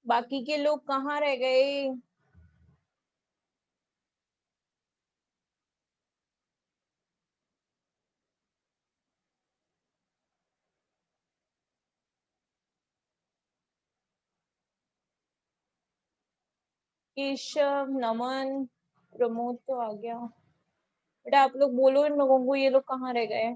बाकी के लोग कहाँ रह गए? केशव, नमन, प्रमोद तो आ गया। बेटा आप लोग बोलो इन लोगों को, ये लोग कहाँ रह गए?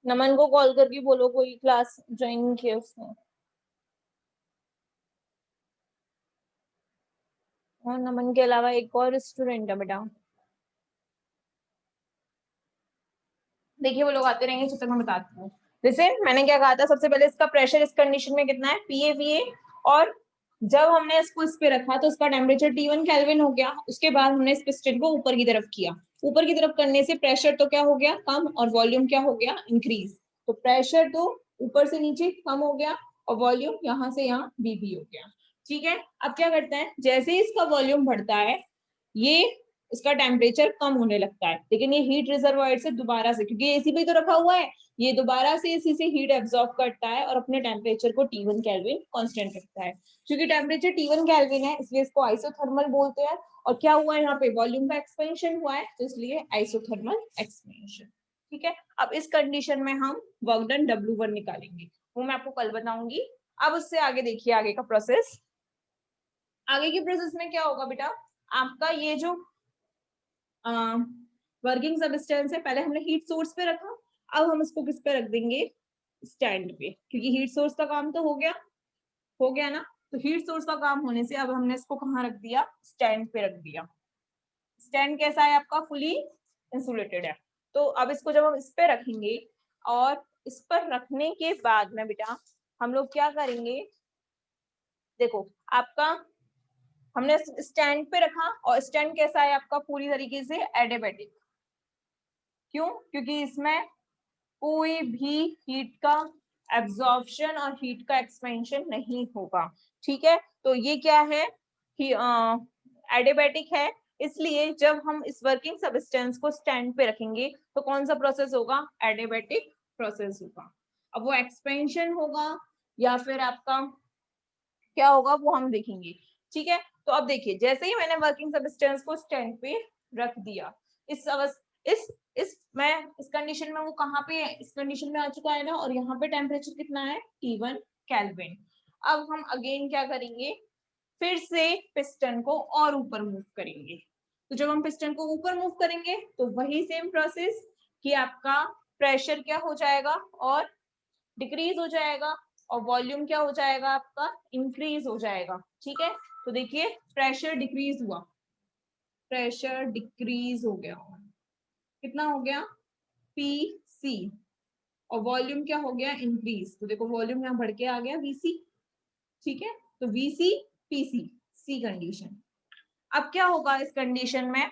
नमन को कॉल करके बोलो कोई क्लास ज्वाइन किया उसने। और नमन के अलावा एक और स्टूडेंट है बेटा। देखिए वो लोग आते रहेंगे जब तक मैं बताती हूँ। जैसे मैंने क्या कहा था, सबसे पहले इसका प्रेशर इस कंडीशन में कितना है, PAVA। और जब हमने इसको इस पे रखा तो इसका टेम्परेचर T1 केल्विन हो गया। उसके बाद हमने इस पिस्टन को ऊपर की तरफ किया। ऊपर की तरफ करने से प्रेशर तो क्या हो गया, कम, और वॉल्यूम क्या हो गया, इंक्रीज। तो प्रेशर तो ऊपर से नीचे कम हो गया और वॉल्यूम यहाँ से यहाँ BB हो गया। ठीक है, अब क्या करते हैं, जैसे ही इसका वॉल्यूम बढ़ता है ये इसका टेम्परेचर कम होने लगता है, लेकिन ये हीट रिजर्वॉयर से दोबारा से, क्योंकि एसी पे तो रखा हुआ है, ये दोबारा से एसी से हीट एब्जॉर्ब करता है और अपने टेम्परेचर को T1 केल्विन कांस्टेंट रखता है। क्योंकि टेम्परेचर T1 केल्विन है इसलिए इसको आइसोथर्मल बोलते हैं। और क्या हुआ है, यहाँ पे वॉल्यूम का एक्सपेंशन हुआ है तो इसलिए आइसोथर्मल एक्सपेंशन। ठीक है, अब इस कंडीशन में हम वर्क डन W1 निकालेंगे, वो मैं आपको कल बताऊंगी। अब उससे आगे देखिए आगे का प्रोसेस। आगे की प्रोसेस में क्या होगा बेटा, आपका ये जो वर्किंग सब्सटेंस है, पहले हमने हीट सोर्स पे रखा, अब हम इसको किस पे रख देंगे, स्टैंड पे, क्योंकि हीट सोर्स का काम तो हो गया ना। तो हीट सोर्स का काम होने से अब हमने इसको कहाँ रख दिया, स्टैंड पे रख दिया। स्टैंड कैसा है आपका, फुली इंसुलेटेड है। तो अब इसको जब हम इस पे रखेंगे और इस पर रखने के बाद में बेटा हम लोग क्या करेंगे, देखो आपका हमने स्टैंड पे रखा और स्टैंड कैसा है आपका, पूरी तरीके से एडियाबैटिक। क्यों, क्योंकि इसमें कोई भी हीट का एब्जॉर्प्शन और हीट का एक्सपेंशन नहीं होगा। ठीक है, तो ये क्या है, एडियाबैटिक है। इसलिए जब हम इस वर्किंग सब्सटेंस को स्टैंड पे रखेंगे तो कौन सा प्रोसेस होगा, एडियाबैटिक प्रोसेस होगा। अब वो एक्सपेंशन होगा या फिर आपका क्या होगा वो हम देखेंगे। ठीक है, तो अब देखिए जैसे ही मैंने वर्किंग सब्सटेंस को स्टैंड पे रख दिया, इस इस मैं इस कंडीशन में, वो कहाँ पे है, इस कंडीशन में आ चुका है ना, और यहाँ पे टेम्परेचर कितना है, T1 केल्विन। अब हम अगेन क्या करेंगे, फिर से पिस्टन को और ऊपर मूव करेंगे। तो जब हम पिस्टन को ऊपर मूव करेंगे तो वही सेम प्रोसेस कि आपका प्रेशर क्या हो जाएगा और डिक्रीज हो जाएगा, और वॉल्यूम क्या हो जाएगा आपका, इंक्रीज हो जाएगा। ठीक है, तो देखिए प्रेशर डिक्रीज हुआ, प्रेशर डिक्रीज हो गया, कितना हो गया, PC। और वॉल्यूम क्या हो गया, इंक्रीज। तो देखो वॉल्यूम यहाँ बढ़ के आ गया VC। ठीक है, तो VC PC, C कंडीशन। अब क्या होगा इस कंडीशन में,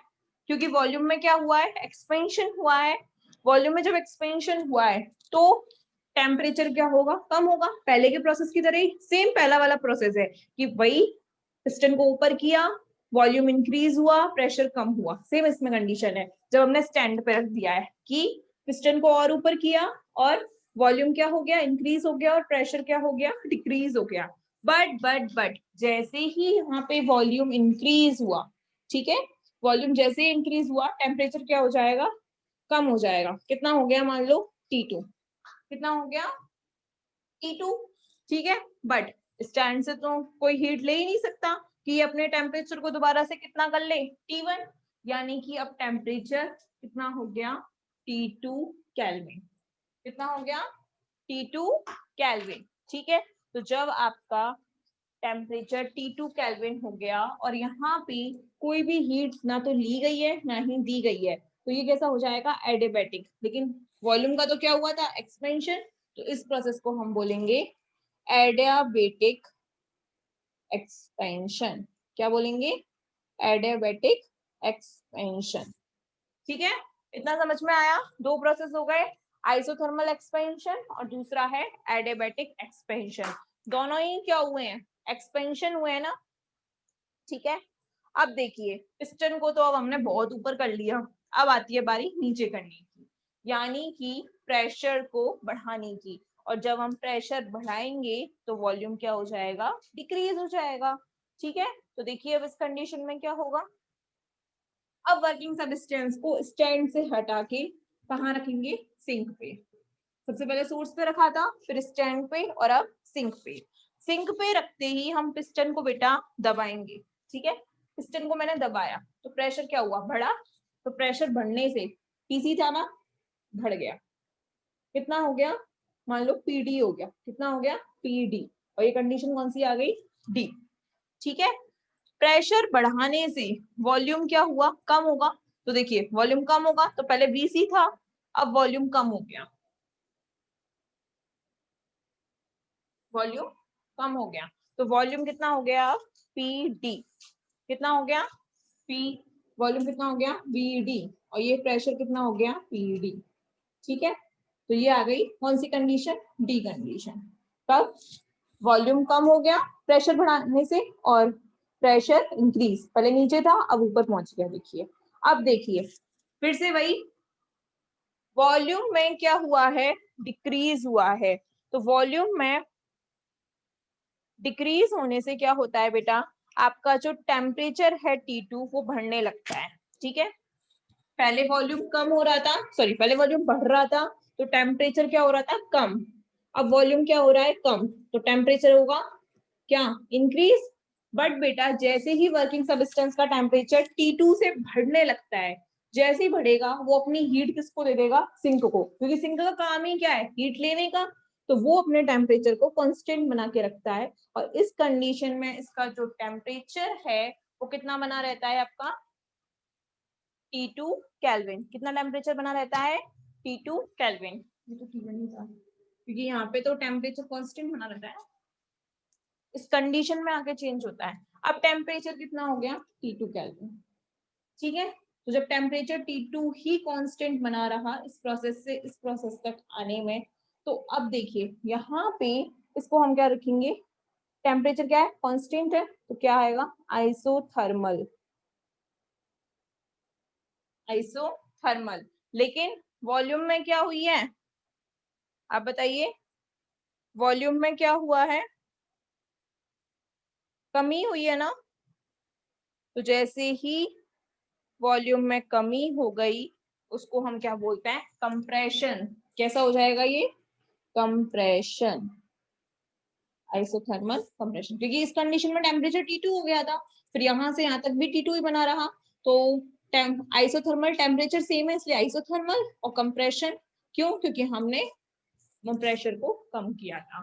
क्योंकि वॉल्यूम में क्या हुआ है, एक्सपेंशन हुआ है। वॉल्यूम में जब एक्सपेंशन हुआ है तो टेम्परेचर क्या होगा, कम होगा, पहले के प्रोसेस की तरह ही, सेम पहला वाला प्रोसेस है कि वही पिस्टन को ऊपर किया, वॉल्यूम इंक्रीज हुआ, प्रेशर कम हुआ, सेम इसमें कंडीशन है। जब हमने स्टैंड पे रख दिया है कि पिस्टन को और ऊपर किया और वॉल्यूम क्या हो गया, इंक्रीज हो गया, और प्रेशर क्या हो गया, डिक्रीज हो गया। बट जैसे ही यहाँ पे वॉल्यूम इंक्रीज हुआ, ठीक है, वॉल्यूम जैसे ही इंक्रीज हुआ टेम्परेचर क्या हो जाएगा, कम हो जाएगा। कितना हो गया, मान लो T2, कितना हो गया, T2। ठीक है, बट स्टैंड से तो कोई हीट ले ही नहीं सकता कि ये अपने टेम्परेचर को दोबारा से कितना कर ले, T1। यानी कि अब टेम्परेचर कितना हो गया, T2 केल्विन। कितना हो गया, T2 केल्विन। ठीक है, तो जब आपका टेम्परेचर T2 केल्विन हो गया और यहाँ पे कोई भी हीट ना तो ली गई है ना ही दी गई है, तो ये कैसा हो जाएगा, एडियाबैटिक। लेकिन वॉल्यूम का तो क्या हुआ था, एक्सपेंशन। तो इस प्रोसेस को हम बोलेंगे एडियाबैटिक एक्सपेंशन। क्या बोलेंगे, एडियाबैटिक एक्सपेंशन। ठीक है, इतना समझ में आया? दो प्रोसेस हो गए, आइसोथर्मल एक्सपेंशन और दूसरा है एडियाबैटिक एक्सपेंशन। दोनों ही क्या हुए हैं? एक्सपेंशन हुए हैं ना, ठीक है। अब देखिए पिस्टन को तो अब हमने बहुत ऊपर कर लिया, अब आती है बारी नीचे करने की, यानी कि प्रेशर को बढ़ाने की। और जब हम प्रेशर बढ़ाएंगे तो वॉल्यूम क्या हो जाएगा? डिक्रीज हो जाएगा, ठीक है। तो देखिए अब इस कंडीशन में क्या होगा, अब वर्किंग सब्सटेंस को स्टैंड से हटा के कहाँ रखेंगे? सिंक पे। सबसे पहले सोर्स पे रखा था, फिर स्टैंड पे और अब सिंक पे। सिंक पे रखते ही हम पिस्टन को बेटा दबाएंगे, ठीक है। पिस्टन को मैंने दबाया तो प्रेशर क्या हुआ? बढ़ा। तो प्रेशर बढ़ने से पीसी था ना, बढ़ गया। कितना हो गया? मान लो पीडी हो गया। कितना हो गया? पीडी। और ये कंडीशन कौन सी आ गई? डी, ठीक है। प्रेशर बढ़ाने से वॉल्यूम क्या हुआ? कम होगा। तो देखिए वॉल्यूम कम होगा तो पहले वीसी था, अब वॉल्यूम कम हो गया, वॉल्यूम कम हो गया। तो वॉल्यूम कितना हो गया? P D. कितना हो गया? पी, वॉल्यूम कितना हो गया? V D. और ये प्रेशर कितना हो गया? पी डी, ठीक है। तो ये आ गई कौन सी कंडीशन? D condition. तब वॉल्यूम कम हो गया प्रेशर बढ़ाने से और प्रेशर इंक्रीज, पहले नीचे था अब ऊपर पहुंच गया। देखिए अब देखिए फिर से वही, वॉल्यूम में क्या हुआ है? डिक्रीज हुआ है। तो वॉल्यूम में डिक्रीज होने से क्या होता है बेटा? आपका जो टेम्परेचर है T2 वो बढ़ने लगता है, ठीक है। पहले वॉल्यूम कम हो रहा था, सॉरी पहले वॉल्यूम बढ़ रहा था तो टेम्परेचर क्या हो रहा था? कम। अब वॉल्यूम क्या हो रहा है? कम। तो टेम्परेचर होगा क्या? इंक्रीज। बट बेटा जैसे ही वर्किंग सब्सटेंस का टेम्परेचर T2 से बढ़ने लगता है, जैसे ही बढ़ेगा वो अपनी हीट किसको दे देगा? सिंक को, क्योंकि सिंक का काम ही क्या है? हीट लेने का। तो वो अपने टेम्परेचर को कांस्टेंट बना के रखता है और इस कंडीशन में इसका जो टेम्परेचर है वो कितना बना रहता है आपका? T2 kelvin. कितना टेम्परेचर बना रहता है? T2 kelvin. ये तो T1 ही था क्योंकि यहाँ पे तो टेम्परेचर कांस्टेंट बना रहता है, इस कंडीशन में आके चेंज होता है। अब टेम्परेचर कितना हो गया? T2 केल्विन, ठीक है। तो जब टेम्परेचर T2 ही कांस्टेंट बना रहा इस प्रोसेस से इस प्रोसेस तक आने में, तो अब देखिए यहाँ पे इसको हम क्या रखेंगे? टेम्परेचर क्या है? कांस्टेंट है, तो क्या आएगा? आइसोथर्मल। आइसोथर्मल। लेकिन वॉल्यूम में क्या हुई है? आप बताइए, वॉल्यूम में क्या हुआ है? कमी हुई है ना। तो जैसे ही वॉल्यूम में कमी हो गई उसको हम क्या बोलते हैं? कंप्रेशन। कैसा हो जाएगा ये? कंप्रेशन। आइसोथर्मल कंप्रेशन, क्योंकि इस कंडीशन में टेम्परेचर T2 हो गया था, फिर यहाँ से यहाँ तक भी T2 ही बना रहा। तो आइसोथर्मल टेम्परेचर सेम है इसलिए आइसोथर्मल, और कंप्रेशन क्यों? क्योंकि हमने प्रेशर को कम किया था।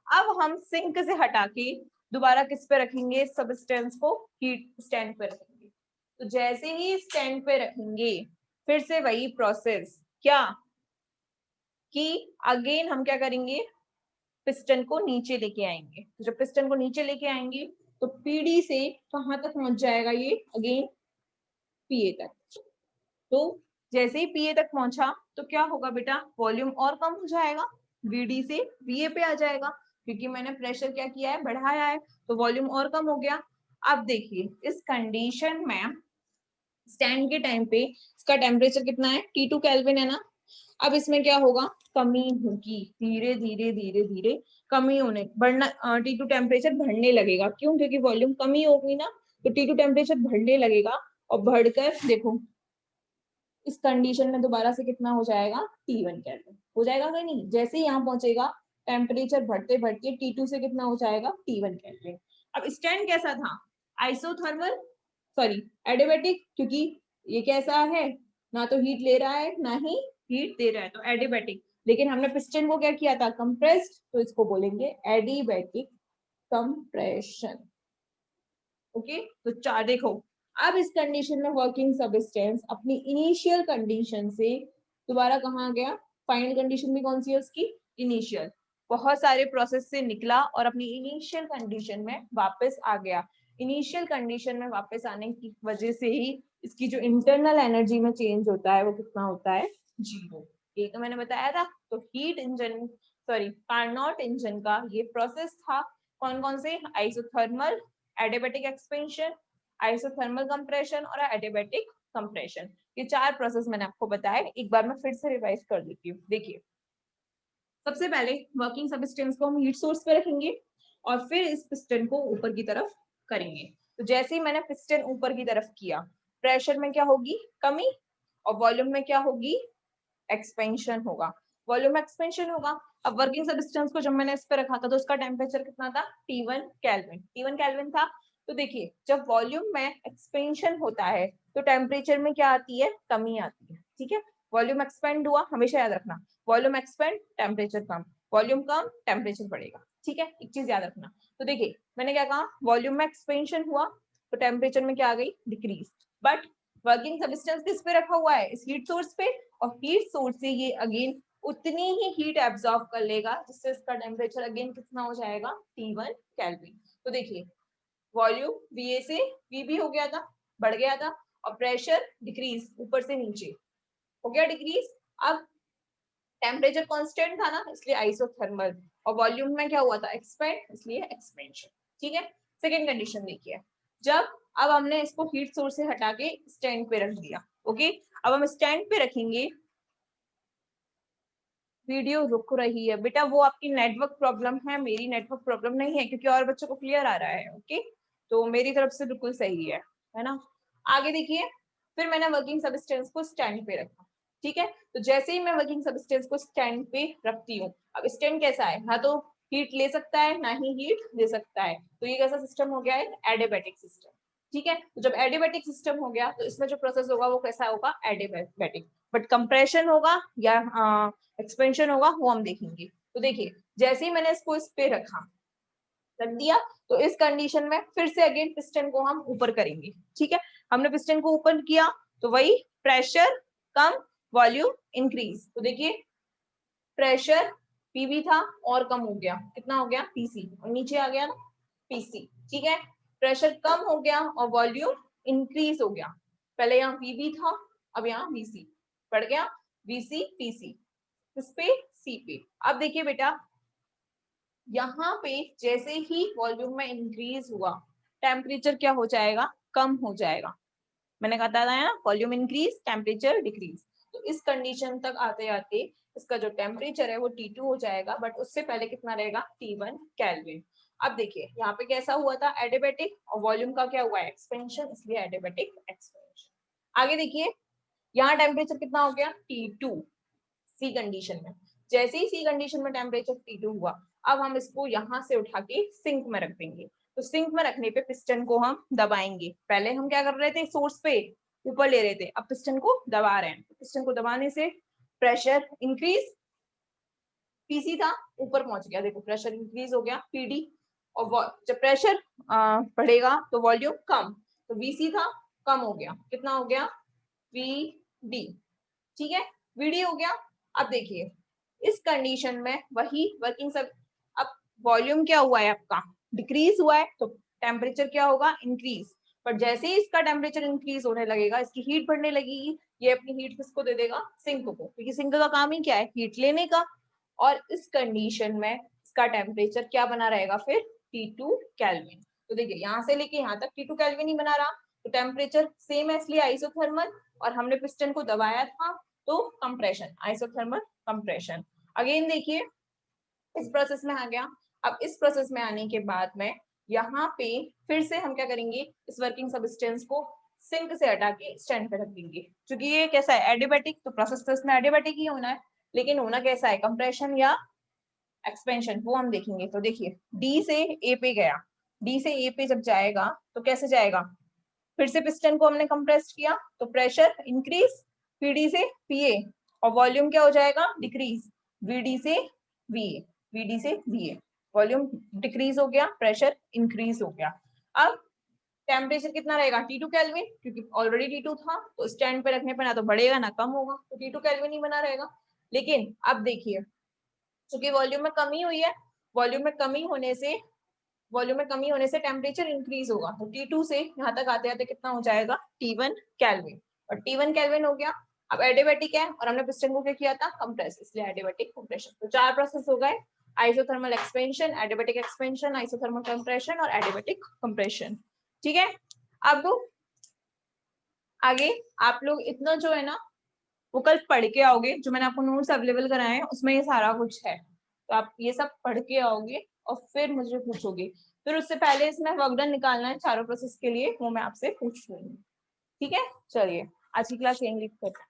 अब हम सिंक से हटा के दोबारा किस पे रखेंगे? सब्सटेंस को हीट स्टैंड पे रखेंगे। तो जैसे ही स्टैंड पे रखेंगे फिर से वही प्रोसेस, क्या कि अगेन हम क्या करेंगे? पिस्टन को नीचे लेके आएंगे। तो जब पिस्टन को नीचे लेके आएंगे तो पीडी से कहां तक पहुंच जाएगा ये? अगेन पीए तक। तो जैसे ही पीए तक पहुंचा तो क्या होगा बेटा? वॉल्यूम और कम हो जाएगा, वीडी से वीए पे आ जाएगा, क्योंकि मैंने प्रेशर क्या किया है? बढ़ाया है। तो वॉल्यूम और कम हो गया। अब देखिए इस कंडीशन में स्टैंड के टाइम पे इसका टेम्परेचर कितना है? T2 केल्विन है ना। अब इसमें क्या होगा? कमी होगी, धीरे धीरे धीरे धीरे कमी होने बढ़ना, T2 टेम्परेचर बढ़ने लगेगा। क्यों? क्योंकि वॉल्यूम कमी होगी ना, तो T2 टेम्परेचर बढ़ने लगेगा और बढ़कर देखो इस कंडीशन में दोबारा से कितना हो जाएगा? T1 केल्विन हो जाएगा कि नहीं? जैसे ही यहाँ पहुंचेगा टेम्परेचर बढ़ते बढ़ते T2 से कितना हो जाएगा? T1 kelvin. अब स्टैंड कैसा था? आइसोथर्मल, सॉरी एडियाबैटिक, क्योंकि ये कैसा है? ना तो हीट ले रहा है ना ही हीट दे रहा है, तो एडियाबैटिक। लेकिन हमने पिस्टन को क्या किया था? कंप्रेस्ड, तो इसको बोलेंगे एडियाबैटिक कंप्रेशन। ओके, तो चार देखो, अब इस कंडीशन में वर्किंग सब्सटेंस अपनी इनिशियल कंडीशन से दोबारा कहाँ आ गया? फाइनल कंडीशन भी कौन सी है उसकी? इनिशियल। बहुत सारे प्रोसेस से निकला और अपनी इनिशियल कंडीशन में वापस आ गया। इनिशियल कंडीशन में वापस आने की वजह से ही इसकी जो इंटरनल एनर्जी में चेंज होता है वो कितना होता है, 0। ये तो मैंने बताया था। तो heat engine, sorry Carnot engine का ये प्रोसेस था। कौन कौन से, isothermal, adiabatic expansion, isothermal compression और एडियाबैटिक कंप्रेशन। ये 4 प्रोसेस मैंने आपको बताया। एक बार मैं फिर से रिवाइज कर देती हूँ। देखिए, सबसे पहले वर्किंग सब्सटेंस को हम हीट सोर्स पे रखेंगे और फिर इस पिस्टन को ऊपर की तरफ करेंगे। तो जैसे ही मैंने पिस्टन ऊपर की तरफ किया, प्रेशर में क्या होगी, कमी, और वॉल्यूम में क्या होगी, एक्सपेंशन होगा। वॉल्यूम एक्सपेंशन होगा। अब वर्किंग सब्सटेंस को जब मैंने इस पे रखा था तो उसका टेम्परेचर कितना था, T1 केल्विन। T1 केल्विन था। तो देखिए, जब वॉल्यूम में एक्सपेंशन होता है तो टेम्परेचर में क्या आती है, कमी आती है। ठीक है, वॉल्यूम एक्सपेंड हुआ, हमेशा याद रखना, वॉल्यूम एक्सपेंड टेम्परेचर कम, वॉल्यूम कम टेम्परेचर बढ़ेगा। ठीक है, एक चीज याद रखना। तो देखिए, मैंने क्या कहा, वॉल्यूम में एक्सपेंशन हुआ तो टेम्परेचर में क्या आ गई, डिक्रीज। बट वर्किंग सब्सटेंस किस पे रखा हुआ है, इस हीट सोर्स पे, और हीट सोर्स से ये अगेन उतनी ही हीट एब्जॉर्ब कर लेगा जिससे इसका टेम्परेचर अगेन कितना हो जाएगा, T1 केल्विन। तो देखिए, वॉल्यूम VA से VB हो गया था, बढ़ गया था, और प्रेशर डिक्रीज, ऊपर से नीचे हो गया डिक्रीज। अब टेम्परेचर कांस्टेंट था ना, इसलिए आइसोथर्मल, और वॉल्यूम में क्या हुआ था, एक्सपेंड, इसलिए एक्सपेंशन। ठीक है, सेकेंड कंडीशन देखिए, जब अब हमने इसको हीट सोर्स से हटा के स्टैंड पे रख दिया। ओके, अब हम स्टैंड पे रखेंगे। वीडियो रुक रही है बेटा, वो आपकी नेटवर्क प्रॉब्लम है, मेरी नेटवर्क प्रॉब्लम नहीं है, क्योंकि और बच्चों को क्लियर आ रहा है। ओके, तो मेरी तरफ से बिल्कुल सही है ना। आगे देखिए, फिर मैंने वर्किंग सब्सटेंस को स्टैंड पे रखा। ठीक है, तो जैसे ही मैं वर्किंग सब्सटेंस को स्टैंड पे रखती हूँ, अब स्टैंड कैसा है, ना तो हीट ले सकता है ना ही हीट दे सकता है, तो ये कैसा सिस्टम हो गया है, एडियाबैटिक सिस्टम। ठीक है, तो जब एडियाबैटिक सिस्टम हो गया तो इसमें जो प्रोसेस होगा वो कैसा होगा, एडियाबैटिक। बट कंप्रेशन होगा या एक्सपेंशन होगा वो हम देखेंगे। तो देखिए, जैसे ही मैंने इसको इस पे रख दिया, तो इस कंडीशन में फिर से अगेन पिस्टन को हम ऊपर करेंगे। ठीक है, हमने पिस्टन को ऊपर किया तो वही प्रेशर कम, वॉल्यूम इंक्रीज। तो देखिए, प्रेशर पीवी था और कम हो गया, कितना हो गया, पीसी, और नीचे आ गया ना पीसी। ठीक है, प्रेशर कम हो गया और वॉल्यूम इंक्रीज हो गया। पहले यहाँ पीवी था, अब यहाँ वीसी बढ़ गया, वीसी पीसी, इस पे सी पे। अब देखिए बेटा, यहाँ पे जैसे ही वॉल्यूम में इंक्रीज हुआ, टेम्परेचर क्या हो जाएगा, कम हो जाएगा। मैंने कहा था ना, वॉल्यूम इंक्रीज टेम्परेचर डिक्रीज। तो इस कंडीशन तक आते आते इसका जो टेम्परेचर है वो T2 हो जाएगा, बट उससे पहले कितना रहेगा, T1 केल्विन। अब देखिए, यहाँ पे कैसा हुआ था, एडियाबैटिक, और वॉल्यूम का क्या हुआ है, एक्सपेंशन, इसलिए एडियाबैटिक एक्सपेंशन। आगे देखिए, यहाँ टेम्परेचर कितना हो गया, T2 सी कंडीशन में। जैसे ही सी कंडीशन में टेम्परेचर T2 हुआ, अब हम इसको यहाँ से उठा के सिंक में रख देंगे। तो सिंक में रखने पे पिस्टन को हम दबाएंगे। पहले हम क्या कर रहे थे, सोर्स पे ऊपर ले रहे थे, अब पिस्टन को दबा रहे हैं। पिस्टन को दबाने से प्रेशर इंक्रीज, पीसी था ऊपर पहुंच गया, देखो प्रेशर इंक्रीज हो गया, पीडी, और जब प्रेशर बढ़ेगा तो वॉल्यूम कम, तो वीसी था कम हो गया, कितना हो गया, वीडी। ठीक है, वीडी हो गया। अब देखिए, इस कंडीशन में वही वर्किंग सब, अब वॉल्यूम क्या हुआ है आपका, डिक्रीज हुआ है, तो टेम्परेचर क्या होगा, इंक्रीज। पर जैसे ही इसका टेम्परेचर इंक्रीज होने लगेगा, इसकी हीट बढ़ने लगेगी, ये अपनी हीट किसको दे देगा, सिंक को, क्योंकि सिंक का काम ही क्या है, हीट लेने का। और इस कंडीशन में इसका टेम्परेचर क्या बना रहेगा फिर, T2 केल्विन। तो देखिए, यहाँ से लेके यहाँ तक T2 केल्विन ही बना रहा, तो टेम्परेचर सेम है, इसलिए आइसोथर्मल, और हमने पिस्टन को दबाया था तो कंप्रेशन, आइसोथर्मल कंप्रेशन। अगेन देखिए, इस प्रोसेस में आ गया। अब इस प्रोसेस में आने के बाद में यहाँ पे फिर से हम क्या करेंगे, इस वर्किंग सब्सटेंस को सिंक से हटा के स्टैंड पे रख देंगे। क्योंकि ये कैसा है, एडियाबैटिक, तो प्रोसेस तो इसमें एडियाबैटिक ही होना है, लेकिन होना कैसा है, कंप्रेशन या एक्सपेंशन, वो हम देखेंगे। तो देखिए, डी से ए पे गया, डी से ए पे जब जाएगा तो कैसे जाएगा, फिर से पिस्टन को हमने कंप्रेस किया तो प्रेशर इंक्रीज, पीडी से पीए, और वॉल्यूम क्या हो जाएगा, डिक्रीज, वीडी से वीए, वीडी से वीए, वॉल्यूम डिक्रीज हो गया, प्रेशर इंक्रीज हो गया। अब टेम्परेचर कितना रहेगा, T2 केल्विन, क्योंकि ऑलरेडी T2 था, तो स्टैंड पे रखने पर ना तो बढ़ेगा ना कम होगा, तो T2 केल्विन ही बना रहेगा। लेकिन अब देखिए, क्योंकि वॉल्यूम में कमी हुई है, वॉल्यूम में कमी होने से वॉल्यूम में कमी होने से टेम्परेचर इंक्रीज होगा, तो T2 से यहाँ तक आते आते कितना हो जाएगा, T1 केल्विन, और T1 केल्विन हो गया। अब एडियाबेटिक है और हमने पिस्टन को क्या किया था, कंप्रेस, इसलिए एडियाबेटिक कंप्रेशन। तो 4 प्रोसेस हो गए, isothermal expansion, adiabatic expansion, isothermal compression और एडियाबेटिक कंप्रेशन। ठीक है, अब आगे आप लोग इतना जो है ना वो कल पढ़ के आओगे, जो मैंने आपको नोट्स अवेलेबल कराए हैं उसमें ये सारा कुछ है, तो आप ये सब पढ़ के आओगे और फिर मुझे पूछोगे। फिर उससे पहले इसमें वर्क डन निकालना है चारों प्रोसेस के लिए, वो मैं आपसे पूछ लूंगी। ठीक है, चलिए आज की क्लास यहीं लिख करते हैं।